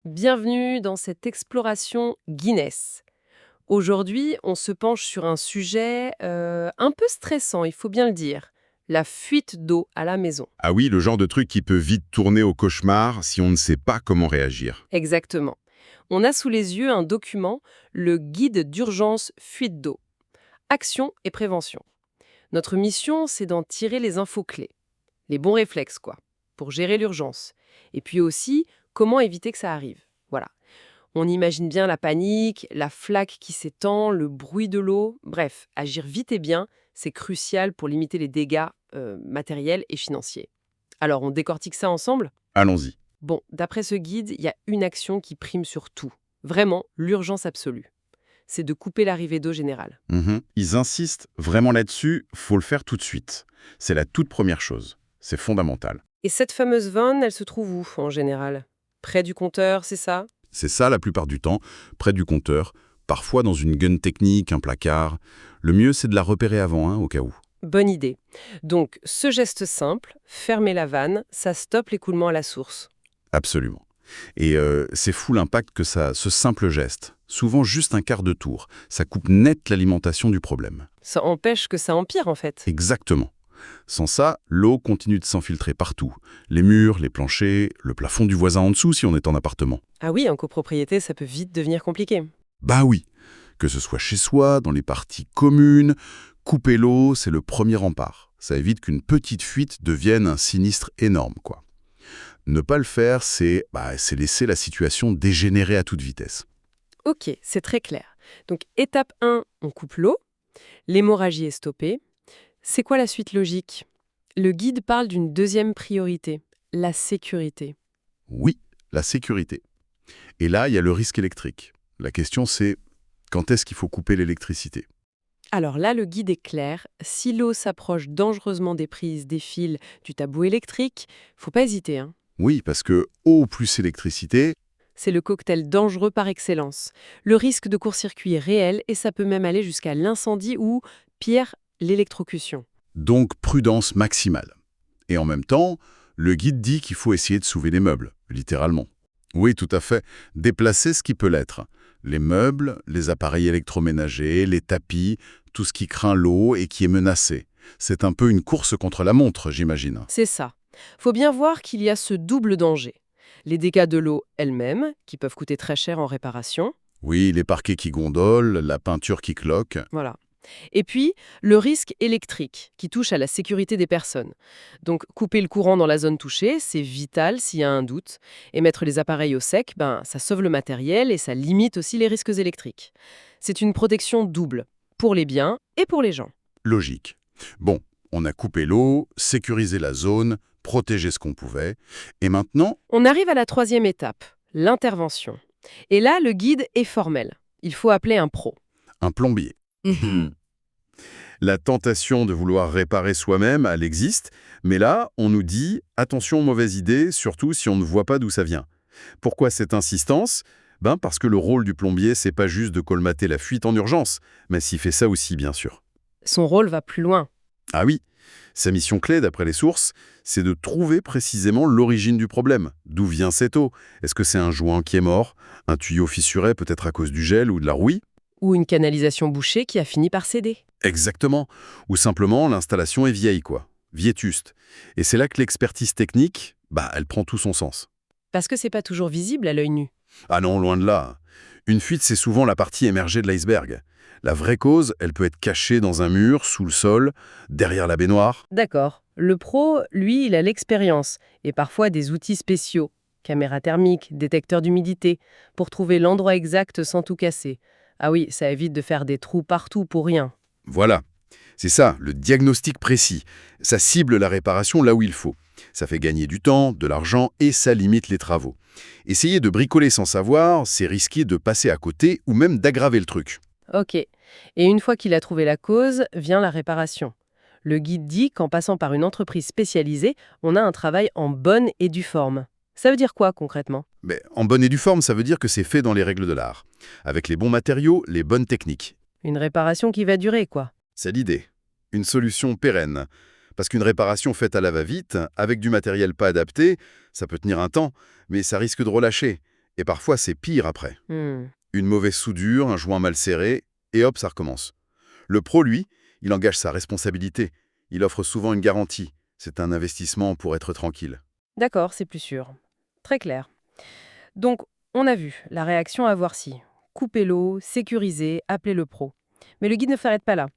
Bienvenue dans cette exploration Guinness. Aujourd'hui, on se penche sur un sujet un peu stressant, il faut bien le dire, la fuite d'eau à la maison. Ah oui, le genre de truc qui peut vite tourner au cauchemar si on ne sait pas comment réagir. Exactement. On a sous les yeux un document, le guide d'urgence fuite d'eau. Action et prévention. Notre mission, c'est d'en tirer les infos clés, les bons réflexes quoi, pour gérer l'urgence. Et puis aussi, comment éviter que ça arrive. Voilà. On imagine bien la panique, la flaque qui s'étend, le bruit de l'eau. Bref, agir vite et bien, c'est crucial pour limiter les dégâts matériels et financiers. Alors, on décortique ça ensemble? Allons-y. Bon, d'après ce guide, il y a une action qui prime sur tout. Vraiment, l'urgence absolue. C'est de couper l'arrivée d'eau générale. Ils insistent vraiment là-dessus, faut le faire tout de suite. C'est la toute première chose. C'est fondamental. Et cette fameuse vanne, elle se trouve où, en général? Près du compteur, c'est ça? C'est ça la plupart du temps, près du compteur, parfois dans une gun technique, un placard. Le mieux, c'est de la repérer avant, au cas où. Bonne idée. Donc, ce geste simple, fermer la vanne, ça stoppe l'écoulement à la source. Absolument. Et c'est fou l'impact que ça, ce simple geste, souvent juste un quart de tour, ça coupe net l'alimentation du problème. Ça empêche que ça empire, en fait. Exactement. Sans ça, l'eau continue de s'infiltrer partout. Les murs, les planchers, le plafond du voisin en dessous si on est en appartement. Ah oui, en copropriété, ça peut vite devenir compliqué. Bah oui, que ce soit chez soi, dans les parties communes, couper l'eau, c'est le premier rempart. Ça évite qu'une petite fuite devienne un sinistre énorme, quoi. Ne pas le faire, c'est laisser la situation dégénérer à toute vitesse. Ok, c'est très clair. Donc, étape 1, on coupe l'eau. L'hémorragie est stoppée. C'est quoi la suite logique? Le guide parle d'une deuxième priorité, la sécurité. Oui, la sécurité. Et là, il y a le risque électrique. La question, c'est quand est-ce qu'il faut couper l'électricité? Alors là, le guide est clair. Si l'eau s'approche dangereusement des prises, des fils, du tableau électrique, faut pas hésiter, hein. Oui, parce que eau plus électricité, C'est le cocktail dangereux par excellence. Le risque de court-circuit est réel et ça peut même aller jusqu'à l'incendie ou, pire, l'électrocution. donc prudence maximale. Et en même temps, le guide dit qu'il faut essayer de sauver les meubles, littéralement. Oui, tout à fait. Déplacer ce qui peut l'être. Les meubles, les appareils électroménagers, les tapis, tout ce qui craint l'eau et qui est menacé. C'est un peu une course contre la montre, j'imagine. C'est ça. Faut bien voir qu'il y a ce double danger. Les dégâts de l'eau elle-même, qui peuvent coûter très cher en réparation. Oui, les parquets qui gondolent, la peinture qui cloque. Voilà. Et puis, le risque électrique, qui touche à la sécurité des personnes. Donc, couper le courant dans la zone touchée, c'est vital s'il y a un doute. Et mettre les appareils au sec, ça sauve le matériel et ça limite aussi les risques électriques. C'est une protection double, pour les biens et pour les gens. Logique. Bon, on a coupé l'eau, sécurisé la zone, protégé ce qu'on pouvait. Et maintenant, On arrive à la troisième étape, l'intervention. Et là, le guide est formel. Il faut appeler un pro. un plombier. La tentation de vouloir réparer soi-même, elle existe, mais là, on nous dit « attention, mauvaise idée, surtout si on ne voit pas d'où ça vient ». Pourquoi cette insistance? Parce que le rôle du plombier, c'est pas juste de colmater la fuite en urgence, mais s'il fait ça aussi, bien sûr. Son rôle va plus loin. Ah oui, sa mission clé, d'après les sources, c'est de trouver précisément l'origine du problème. D'où vient cette eau? Est-ce que c'est un joint qui est mort? Un tuyau fissuré, peut-être à cause du gel ou de la rouille? Ou une canalisation bouchée qui a fini par céder. Exactement. Ou simplement, l'installation est vieille, quoi. Vétuste. Et c'est là que l'expertise technique, elle prend tout son sens. Parce que c'est pas toujours visible à l'œil nu. Ah non, loin de là. Une fuite, c'est souvent la partie émergée de l'iceberg. La vraie cause, elle peut être cachée dans un mur, sous le sol, derrière la baignoire. D'accord. Le pro, lui, il a l'expérience et parfois des outils spéciaux. Caméra thermique, détecteur d'humidité, pour trouver l'endroit exact sans tout casser. Ah oui, ça évite de faire des trous partout pour rien. Voilà. C'est ça, le diagnostic précis. Ça cible la réparation là où il faut. Ça fait gagner du temps, de l'argent et ça limite les travaux. Essayer de bricoler sans savoir, c'est risquer de passer à côté ou même d'aggraver le truc. Ok. Et une fois qu'il a trouvé la cause, vient la réparation. Le guide dit qu'en passant par une entreprise spécialisée, on a un travail en bonne et due forme. Ça veut dire quoi concrètement? Mais en bonne et due forme, ça veut dire que c'est fait dans les règles de l'art. Avec les bons matériaux, les bonnes techniques. Une réparation qui va durer, quoi. C'est l'idée. Une solution pérenne. Parce qu'une réparation faite à la va-vite, avec du matériel pas adapté, ça peut tenir un temps, mais ça risque de relâcher. Et parfois, c'est pire après. Hmm. Une mauvaise soudure, un joint mal serré, et hop, ça recommence. Le pro, lui, il engage sa responsabilité. Il offre souvent une garantie. C'est un investissement pour être tranquille. D'accord, c'est plus sûr. Très clair. Donc, on a vu la réaction à voir si. Couper l'eau, sécuriser, appeler le pro. Mais le guide ne s'arrête pas là.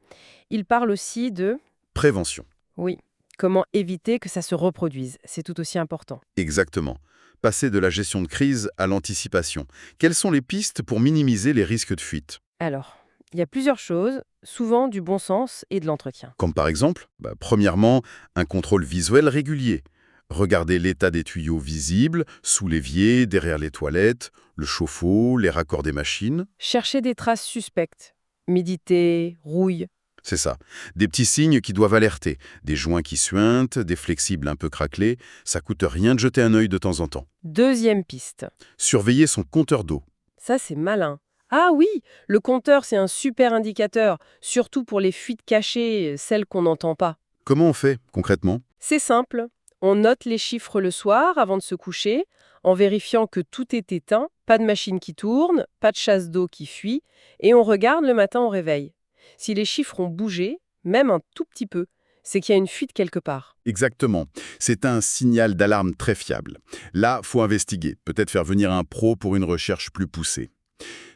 Il parle aussi de... Prévention. Oui, comment éviter que ça se reproduise. C'est tout aussi important. Exactement. Passer de la gestion de crise à l'anticipation. Quelles sont les pistes pour minimiser les risques de fuite? Alors, il y a plusieurs choses, souvent du bon sens et de l'entretien. Comme par exemple, premièrement, un contrôle visuel régulier. Regardez l'état des tuyaux visibles, sous l'évier, derrière les toilettes, le chauffe-eau, les raccords des machines. Chercher des traces suspectes. Humidité, rouille. C'est ça. Des petits signes qui doivent alerter. Des joints qui suintent, des flexibles un peu craquelés. Ça coûte rien de jeter un œil de temps en temps. Deuxième piste. Surveiller son compteur d'eau. Ça, c'est malin. Ah oui, le compteur, c'est un super indicateur, surtout pour les fuites cachées, celles qu'on n'entend pas. Comment on fait, concrètement? C'est simple. On note les chiffres le soir avant de se coucher, en vérifiant que tout est éteint, pas de machine qui tourne, pas de chasse d'eau qui fuit, et on regarde le matin au réveil. Si les chiffres ont bougé, même un tout petit peu, c'est qu'il y a une fuite quelque part. Exactement. C'est un signal d'alarme très fiable. Là, faut investiguer. Peut-être faire venir un pro pour une recherche plus poussée.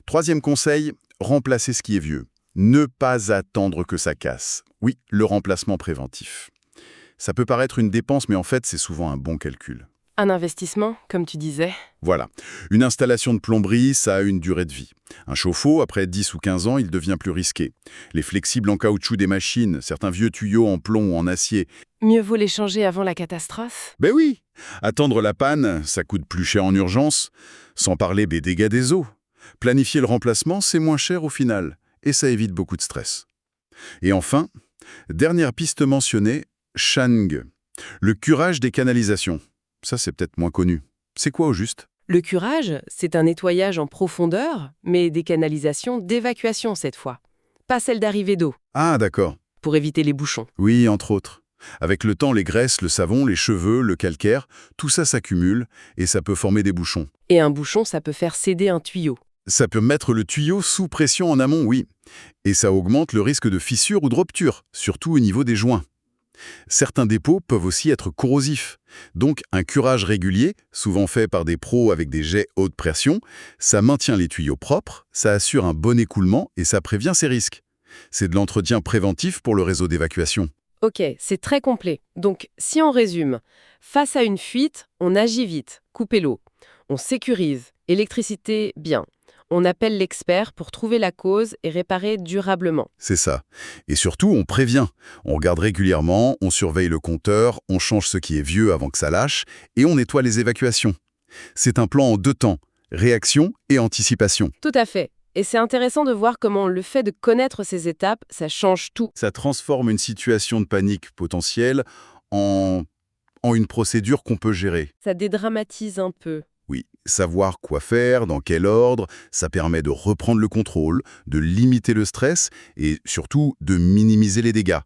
Troisième conseil, remplacer ce qui est vieux. Ne pas attendre que ça casse. Oui, le remplacement préventif. Ça peut paraître une dépense, mais en fait, c'est souvent un bon calcul. Un investissement, comme tu disais. Voilà. Une installation de plomberie, ça a une durée de vie. Un chauffe-eau, après 10 ou 15 ans, il devient plus risqué. Les flexibles en caoutchouc des machines, certains vieux tuyaux en plomb ou en acier. Mieux vaut les changer avant la catastrophe. Ben oui. Attendre la panne, ça coûte plus cher en urgence. Sans parler des dégâts des eaux. Planifier le remplacement, c'est moins cher au final. Et ça évite beaucoup de stress. Et enfin, dernière piste mentionnée, Shang. Le curage des canalisations. Ça, c'est peut-être moins connu. C'est quoi au juste? Le curage, c'est un nettoyage en profondeur, mais des canalisations d'évacuation cette fois. Pas celle d'arrivée d'eau, Ah, d'accord. pour éviter les bouchons. Oui, entre autres. Avec le temps, les graisses, le savon, les cheveux, le calcaire, tout ça s'accumule et ça peut former des bouchons. Et un bouchon, ça peut faire céder un tuyau. Ça peut mettre le tuyau sous pression en amont, oui. Et ça augmente le risque de fissure ou de rupture, surtout au niveau des joints. Certains dépôts peuvent aussi être corrosifs. Donc, un curage régulier, souvent fait par des pros avec des jets haute pression, ça maintient les tuyaux propres, ça assure un bon écoulement et ça prévient ces risques. C'est de l'entretien préventif pour le réseau d'évacuation. Ok, c'est très complet. Donc, si on résume, face à une fuite, on agit vite, couper l'eau. On sécurise, électricité, bien. On appelle l'expert pour trouver la cause et réparer durablement. C'est ça. Et surtout, on prévient. On regarde régulièrement, on surveille le compteur, on change ce qui est vieux avant que ça lâche, et on nettoie les évacuations. C'est un plan en 2 temps, réaction et anticipation. Tout à fait. Et c'est intéressant de voir comment le fait de connaître ces étapes, ça change tout. Ça transforme une situation de panique potentielle en une procédure qu'on peut gérer. Ça dédramatise un peu. Oui, savoir quoi faire, dans quel ordre, ça permet de reprendre le contrôle, de limiter le stress et surtout de minimiser les dégâts.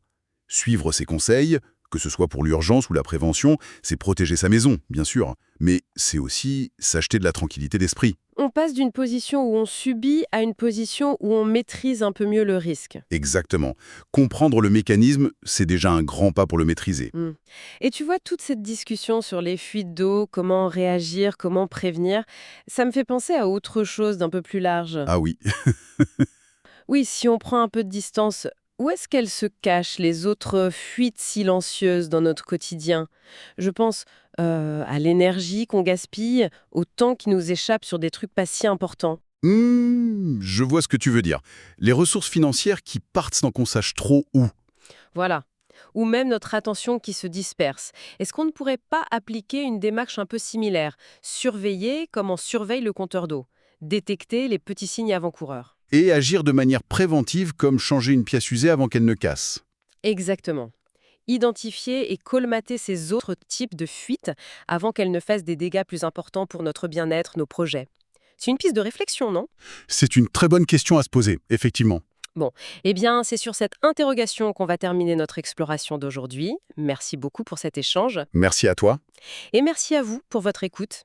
Suivre ces conseils, que ce soit pour l'urgence ou la prévention, c'est protéger sa maison, bien sûr, mais c'est aussi s'acheter de la tranquillité d'esprit. On passe d'une position où on subit à une position où on maîtrise un peu mieux le risque. Exactement. Comprendre le mécanisme, c'est déjà un grand pas pour le maîtriser. Et tu vois, toute cette discussion sur les fuites d'eau, comment réagir, comment prévenir, ça me fait penser à autre chose d'un peu plus large. Ah oui, Oui, si on prend un peu de distance, où est-ce qu'elles se cachent, les autres fuites silencieuses dans notre quotidien? Je pense à l'énergie qu'on gaspille, au temps qui nous échappe sur des trucs pas si importants. Je vois ce que tu veux dire. Les ressources financières qui partent sans qu'on sache trop où. Voilà. Ou même notre attention qui se disperse. Est-ce qu'on ne pourrait pas appliquer une démarche un peu similaire? Surveiller comme on surveille le compteur d'eau. Détecter les petits signes avant-coureurs. Et agir de manière préventive comme changer une pièce usée avant qu'elle ne casse. Exactement. Identifier et colmater ces autres types de fuites avant qu'elles ne fassent des dégâts plus importants pour notre bien-être, nos projets. C'est une piste de réflexion, non? C'est une très bonne question à se poser, effectivement. Bon, eh bien, c'est sur cette interrogation qu'on va terminer notre exploration d'aujourd'hui. Merci beaucoup pour cet échange Merci à toi. et merci à vous pour votre écoute.